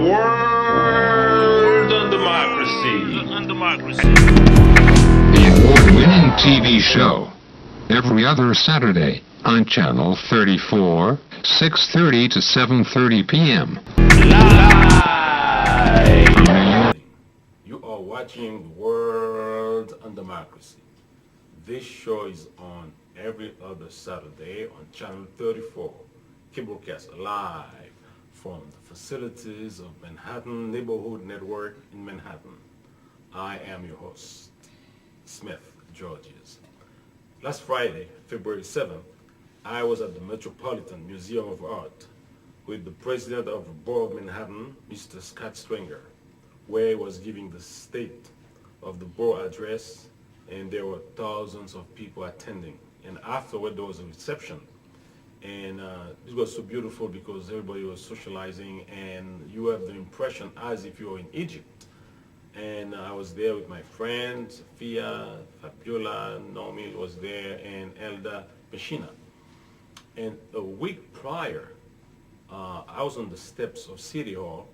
world on democracy. The award-winning TV show, every other Saturday on Channel 34, 6:30 to 7:30 p.m. Live. You are watching World on Democracy. This show is on every other Saturday on Channel 34, cablecast live from the facilities of Manhattan Neighborhood Network in Manhattan. I am your host, Smith Georges. Last Friday, February 7th, I was at the Metropolitan Museum of Art with the president of the Borough of Manhattan, Mr. Scott Stringer, where he was giving the State of the Borough address, and there were thousands of people attending. And afterward, there was a reception. And it was so beautiful because everybody was socializing, and you have the impression as if you were in Egypt. And I was there with my friends, Sophia, Fabiola, Naomi was there, and Elda Messina. And a week prior, I was on the steps of City Hall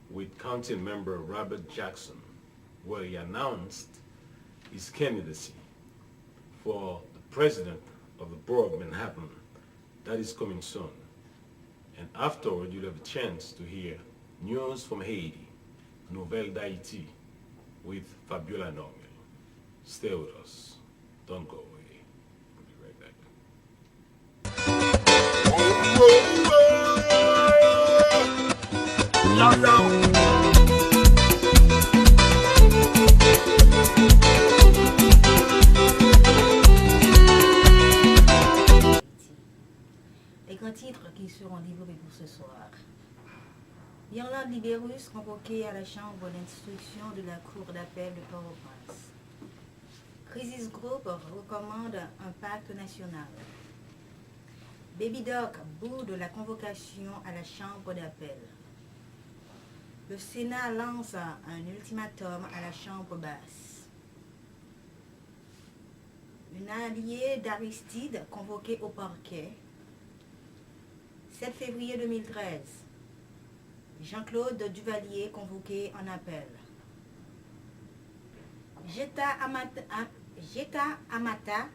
with County Member Robert Jackson, where he announced his candidacy for the president of the Borough of Manhattan. That is coming soon. And afterward, you'll have a chance to hear news from Haiti, Nouvelle d'Haïti, with Fabiola Normil. Stay with us. Don't go away. We'll be right back. Les grands titres qui seront développés pour ce soir. Irlande Libérus convoqué à la chambre d'instruction de la Cour d'appel de Port-au-Prince. Crisis Group recommande un pacte national. Baby Doc boude la convocation à la chambre d'appel. Le Sénat lance un ultimatum à la chambre basse. Une alliée d'Aristide convoquée au parquet. 7 février 2013. Jean-Claude Duvalier convoqué en appel. Jeta Amata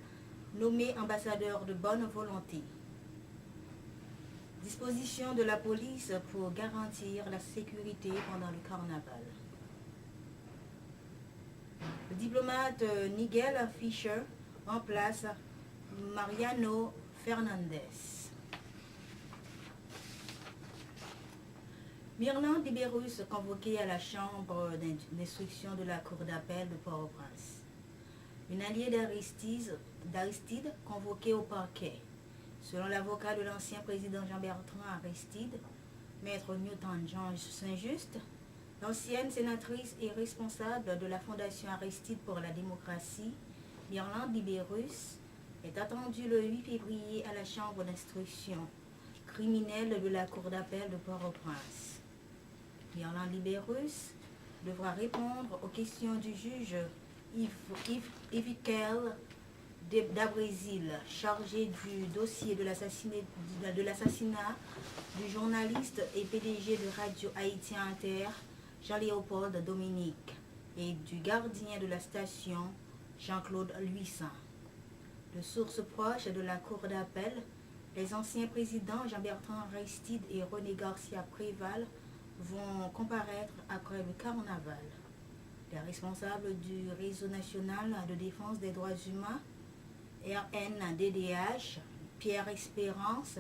nommé ambassadeur de bonne volonté. Disposition de la police pour garantir la sécurité pendant le carnaval. Le diplomate Nigel Fisher remplace Mariano Fernandez. Mirland Libérus convoqué à la chambre d'instruction de la Cour d'appel de Port-au-Prince. Une alliée d'Aristide convoquée au parquet. Selon l'avocat de l'ancien président Jean-Bertrand Aristide, maître Newton Jean Saint-Just, l'ancienne sénatrice et responsable de la Fondation Aristide pour la démocratie, Mirland Libérus, est attendue le 8 février à la chambre d'instruction criminelle de la Cour d'appel de Port-au-Prince. Mirland Libérus devra répondre aux questions du juge Yves d'Abrésil, chargé du dossier de l'assassinat du journaliste et PDG de Radio Haïti Inter, Jean-Léopold Dominique, et du gardien de la station, Jean-Claude Luissan. De sources proches de la Cour d'appel, les anciens présidents Jean-Bertrand Aristide et René Garcia Préval vont comparaître après le carnaval. Les responsables du Réseau national de défense des droits humains, RNDDH, Pierre Espérance,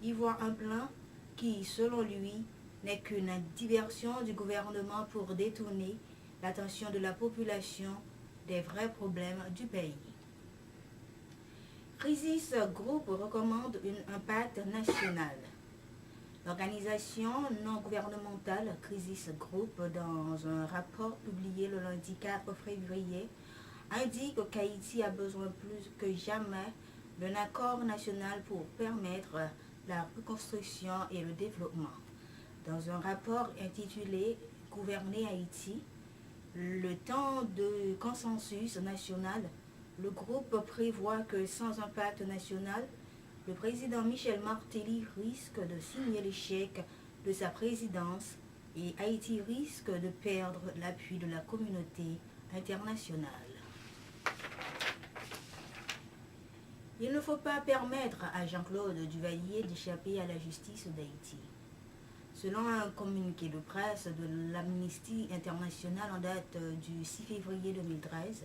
y voit un plan qui, selon lui, n'est qu'une diversion du gouvernement pour détourner l'attention de la population des vrais problèmes du pays. Crisis Group recommande un pacte national. L'organisation non gouvernementale Crisis Group, dans un rapport publié le lundi 4 février, indique qu'Haïti a besoin plus que jamais d'un accord national pour permettre la reconstruction et le développement. Dans un rapport intitulé « Gouverner Haïti », le temps de consensus national, le groupe prévoit que sans un pacte national, le président Michel Martelly risque de signer l'échec de sa présidence et Haïti risque de perdre l'appui de la communauté internationale. Il ne faut pas permettre à Jean-Claude Duvalier d'échapper à la justice d'Haïti. Selon un communiqué de presse de l'Amnesty International en date du 6 février 2013,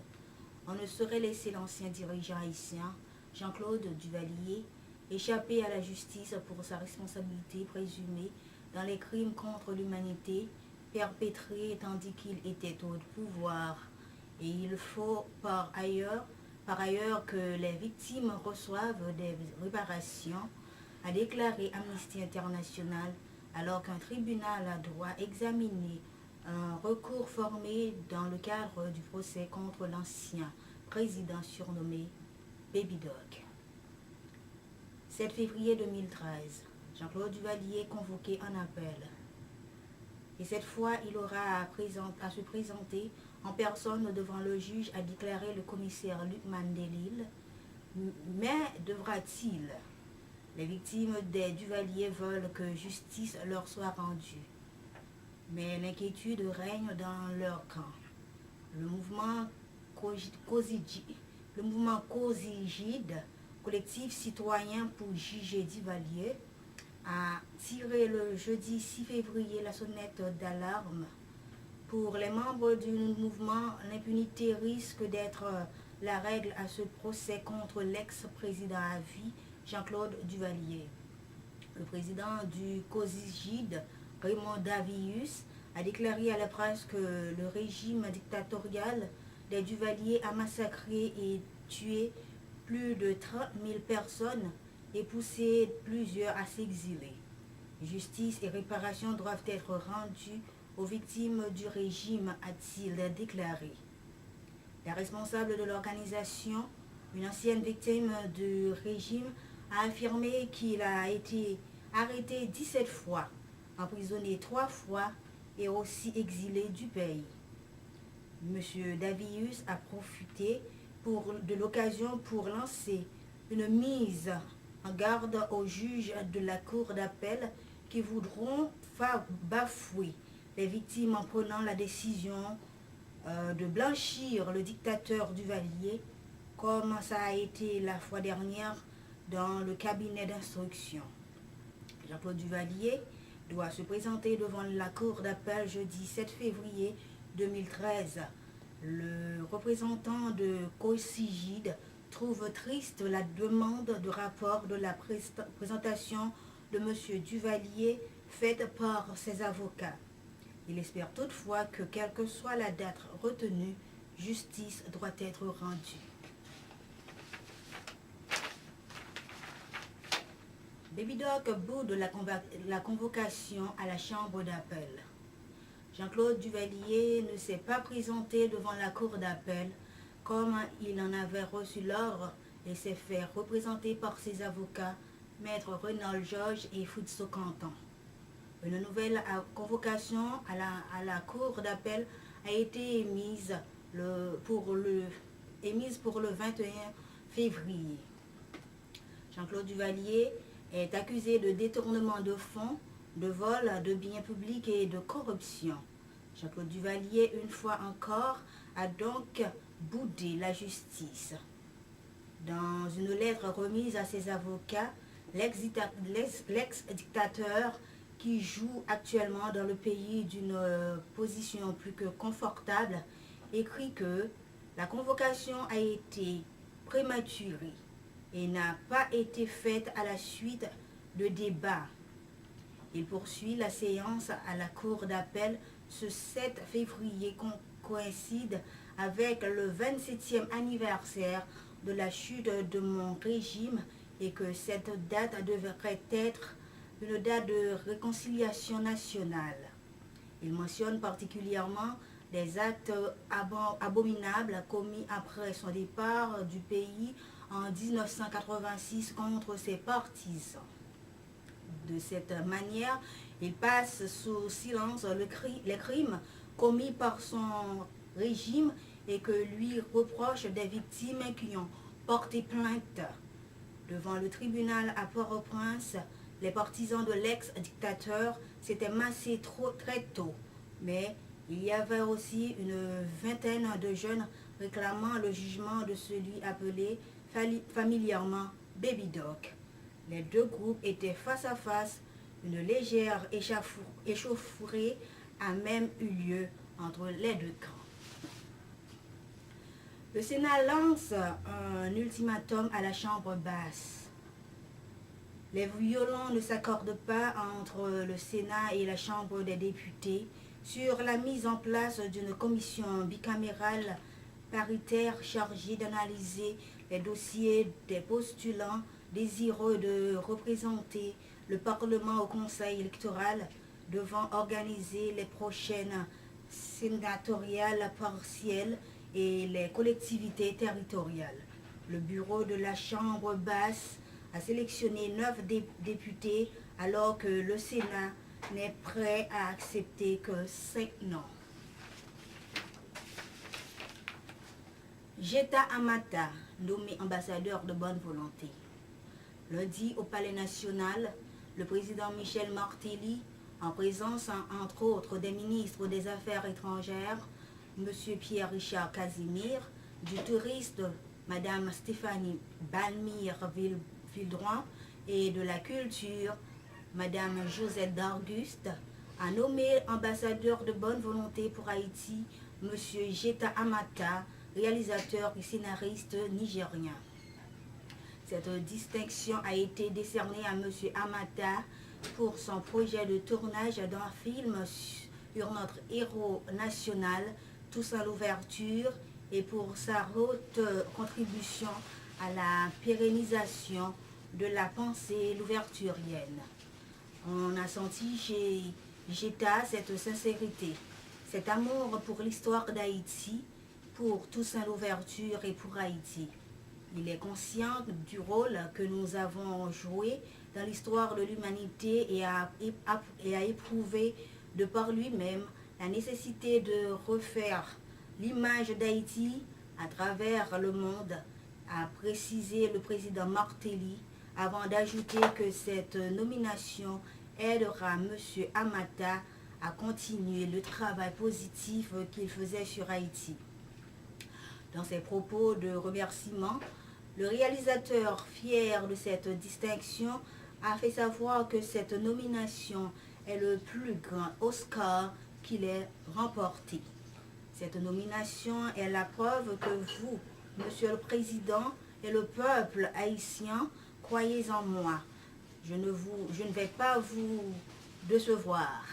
on ne saurait laisser l'ancien dirigeant haïtien Jean-Claude Duvalier échapper à la justice pour sa responsabilité présumée dans les crimes contre l'humanité perpétrés tandis qu'il était au pouvoir. Et il faut par ailleurs que les victimes reçoivent des réparations, a déclaré Amnesty International, alors qu'un tribunal doit examiner un recours formé dans le cadre du procès contre l'ancien président surnommé Baby Doc. 7 février 2013, Jean-Claude Duvalier est convoqué en appel. Et cette fois, il aura à se présenter en personne devant le juge, a déclaré le commissaire Luc Mandelil. Mais devra-t-il? Les victimes des Duvalier veulent que justice leur soit rendue. Mais l'inquiétude règne dans leur camp. Le mouvement COSIGID, collectif citoyen pour juger Duvalier, a tiré le jeudi 6 février la sonnette d'alarme. Pour les membres du mouvement, l'impunité risque d'être la règle à ce procès contre l'ex-président à vie, Jean-Claude Duvalier. Le président du COSIGID, Raymond Davius, a déclaré à la presse que le régime dictatorial des Duvalier a massacré et tué plus de 30 000 personnes et poussé plusieurs à s'exiler. Justice et réparation doivent être rendues aux victimes du régime, a-t-il déclaré. La responsable de l'organisation, une ancienne victime du régime, a affirmé qu'il a été arrêté 17 fois, emprisonné 3 fois et aussi exilé du pays. M. Davius a profité de l'occasion pour lancer une mise en garde aux juges de la Cour d'appel qui voudront bafouer les victimes en prenant la décision de blanchir le dictateur Duvalier, comme ça a été la fois dernière dans le cabinet d'instruction. Jean-Claude Duvalier doit se présenter devant la Cour d'appel jeudi 7 février 2013. Le représentant de COSIGID trouve triste la demande de rapport de la présentation de M. Duvalier faite par ses avocats. Il espère toutefois que, quelle que soit la date retenue, justice doit être rendue. Baby Doc boude la convocation à la chambre d'appel. Jean-Claude Duvalier ne s'est pas présenté devant la cour d'appel comme il en avait reçu l'ordre et s'est fait représenter par ses avocats, maître Renald Georges et Fritzo Canton. Une nouvelle convocation à la cour d'appel a été émise pour le 21 février. Jean-Claude Duvalier est accusé de détournement de fonds, de vol de biens publics et de corruption. Jean-Claude Duvalier, une fois encore, a donc boudé la justice. Dans une lettre remise à ses avocats, l'ex-dictateur qui joue actuellement dans le pays d'une position plus que confortable écrit que la convocation a été prématurée et n'a pas été faite à la suite de débats. Il poursuit la séance à la cour d'appel ce 7 février coïncide avec le 27e anniversaire de la chute de mon régime et que cette date devrait être une date de réconciliation nationale. Il mentionne particulièrement des actes abominables commis après son départ du pays en 1986 contre ses partisans. De cette manière, il passe sous silence les crimes commis par son régime et que lui reproche des victimes qui ont porté plainte. Devant le tribunal à Port-au-Prince, les partisans de l'ex-dictateur s'étaient massés très tôt, mais il y avait aussi une vingtaine de jeunes réclamant le jugement de celui appelé familièrement Baby Doc. Les deux groupes étaient face à face. Une légère échauffourée a même eu lieu entre les deux camps. Le Sénat lance un ultimatum à la Chambre basse. Les violons ne s'accordent pas entre le Sénat et la Chambre des députés sur la mise en place d'une commission bicamérale paritaire chargée d'analyser les dossiers des postulants désireux de représenter le Parlement au Conseil électoral devant organiser les prochaines sénatoriales partielles et les collectivités territoriales. Le bureau de la Chambre basse a sélectionné 9 députés alors que le Sénat n'est prêt à accepter que 5 noms. Jeta Amata, nommé ambassadeur de bonne volonté. Lundi, au Palais national, le président Michel Martelly, en présence entre autres des ministres des Affaires étrangères, M. Pierre-Richard Casimir, du touriste, Mme Stéphanie Balmire-Vildroin, et de la culture, Mme Josette d'Arguste, a nommé ambassadeur de bonne volonté pour Haïti M. Jeta Amata, réalisateur et scénariste nigérien. Cette distinction a été décernée à M. Amata pour son projet de tournage d'un film sur notre héros national, Toussaint Louverture, et pour sa haute contribution à la pérennisation de la pensée louverturienne. On a senti chez Jeta cette sincérité, cet amour pour l'histoire d'Haïti, pour Toussaint Louverture et pour Haïti. Il est conscient du rôle que nous avons joué dans l'histoire de l'humanité et a éprouvé de par lui-même la nécessité de refaire l'image d'Haïti à travers le monde, a précisé le président Martelly, avant d'ajouter que cette nomination aidera M. Amata à continuer le travail positif qu'il faisait sur Haïti. Dans ses propos de remerciement, le réalisateur, fier de cette distinction, a fait savoir que cette nomination est le plus grand Oscar qu'il ait remporté. Cette nomination est la preuve que vous, Monsieur le Président, et le peuple haïtien, croyez en moi. Je ne vais pas vous décevoir.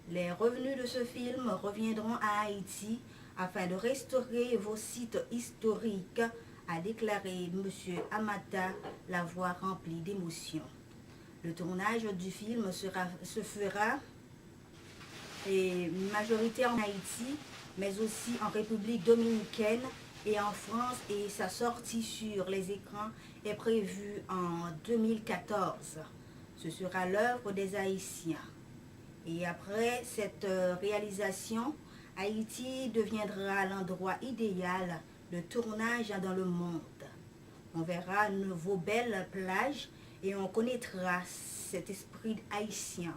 Les revenus de ce film reviendront à Haïti afin de restaurer vos sites historiques, a déclaré M. Amata, la voix remplie d'émotion. Le tournage du film se fera majoritaire en Haïti, mais aussi en République dominicaine et en France, et sa sortie sur les écrans est prévue en 2014. Ce sera l'œuvre des Haïtiens. Et après cette réalisation, Haïti deviendra l'endroit idéal de tournage dans le monde. On verra vos belles plages et on connaîtra cet esprit haïtien,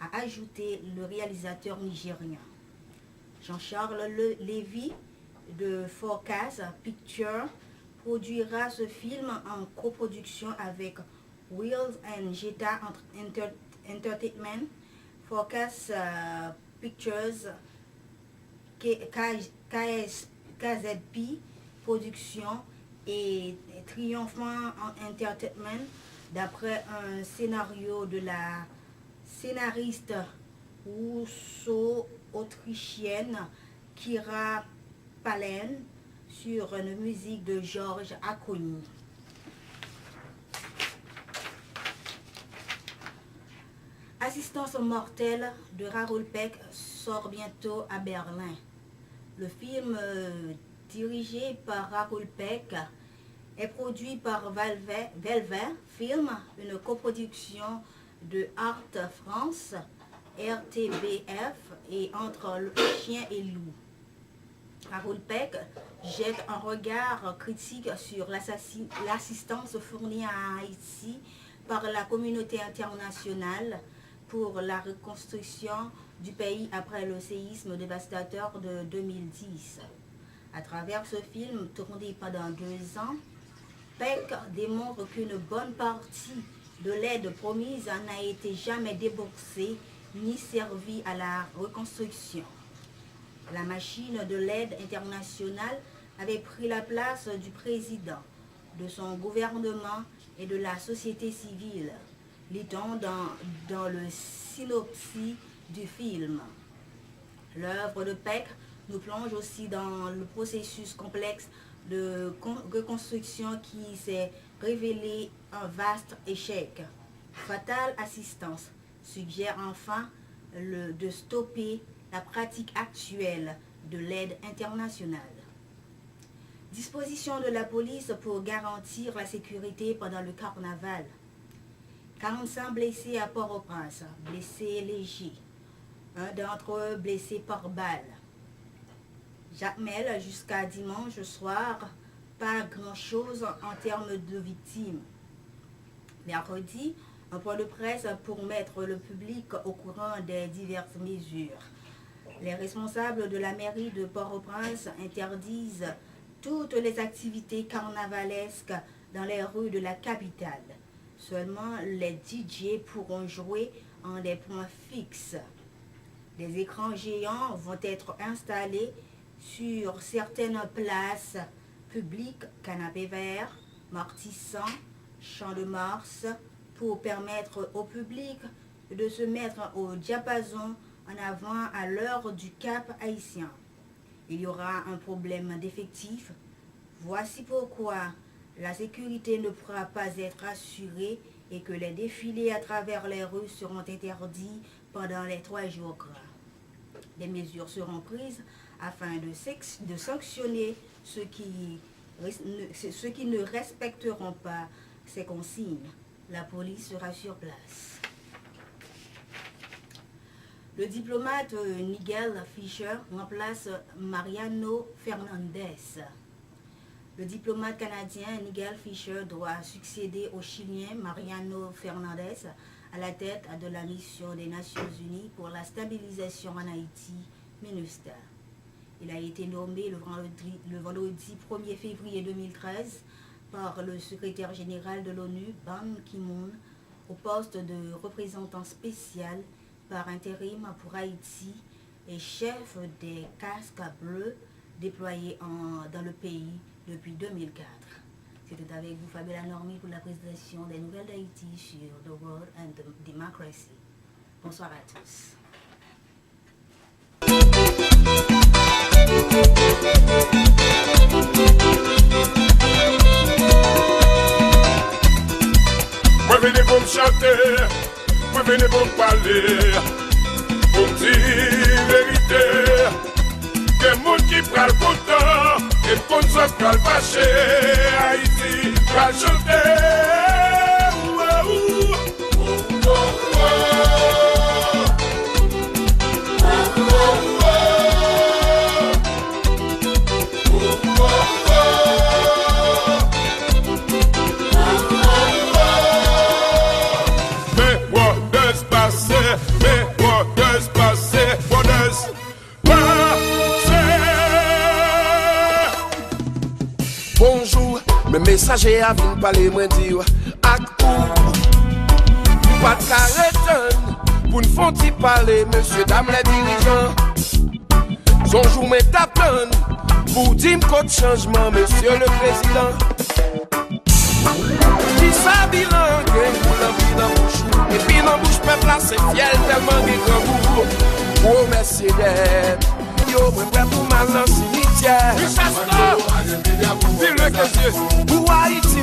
a ajouté le réalisateur nigérien. Jean-Charles Lévy de Focus Pictures produira ce film en coproduction avec Wheels and Jeta Entertainment, Focus Pictures, KZP Production et Triomphant Entertainment, d'après un scénario de la scénariste russo-autrichienne Kira Palen sur une musique de Georges Acogny. Assistance mortelle de Raoul Peck sort bientôt à Berlin. Le film dirigé par Raoul Peck est produit par Velvet Film, une coproduction de Art France, RTBF et Entre le chien et loup. Raoul Peck jette un regard critique sur l'assistance fournie à Haïti par la communauté internationale pour la reconstruction du pays après le séisme dévastateur de 2010. À travers ce film tourné pendant 2 ans, Peck démontre qu'une bonne partie de l'aide promise n'a été jamais déboursée ni servie à la reconstruction. La machine de l'aide internationale avait pris la place du président, de son gouvernement et de la société civile, lit-on dans le synopsis du film. L'œuvre de Peck nous plonge aussi dans le processus complexe de reconstruction qui s'est révélé un vaste échec. Fatal Assistance suggère enfin de stopper la pratique actuelle de l'aide internationale. Disposition de la police pour garantir la sécurité pendant le carnaval. 45 blessés à Port-au-Prince, blessés légers. Un d'entre eux blessé par balle. Jacmel, jusqu'à dimanche soir, pas grand-chose en termes de victimes. Mercredi, un point de presse pour mettre le public au courant des diverses mesures. Les responsables de la mairie de Port-au-Prince interdisent toutes les activités carnavalesques dans les rues de la capitale. Seulement les DJ pourront jouer en des points fixes. Des écrans géants vont être installés sur certaines places publiques, canapés verts, martissants, champs de Mars, pour permettre au public de se mettre au diapason en avant à l'heure du Cap haïtien. Il y aura un problème d'effectifs. Voici pourquoi la sécurité ne pourra pas être assurée et que les défilés à travers les rues seront interdits pendant les 3 jours gras. Des mesures seront prises afin de sanctionner ceux qui ne respecteront pas ces consignes. La police sera sur place. Le diplomate Nigel Fisher remplace Mariano Fernandez. Le diplomate canadien Nigel Fisher doit succéder au Chilien Mariano Fernandez à la tête de la mission des Nations Unies pour la stabilisation en Haïti, MINUSTAH. Il a été nommé le vendredi 1er février 2013 par le secrétaire général de l'ONU, Ban Ki-moon, au poste de représentant spécial par intérim pour Haïti et chef des casques bleus déployés dans le pays depuis 2004. C'était avec vous Fabiola Normi pour la présentation des nouvelles d'Haïti sur The World and Democracy. Bonsoir à tous. Moi venez pour me chanter, moi venez pour me parler, pour me dire vérité. Des gens qui prennent le content et pour nous autres qui prennent fâché. Haïti, prennent chanter. Bonjour, mes messagers à venir parler, moi dire ak ou pas de carreton pour nous faire parler, monsieur, dame, les dirigeants. Son jour me tapent pour dire qu'au changement, monsieur le président. Qui ça bilan, pour l'envie dans bouche, et puis dans bouche, peuple là, c'est fiel, tellement de grand goût. Oh, merci d'aide. Yo, prêt pour mal dans le cimetière. Richard, vive le Dieu. Pour Haïti.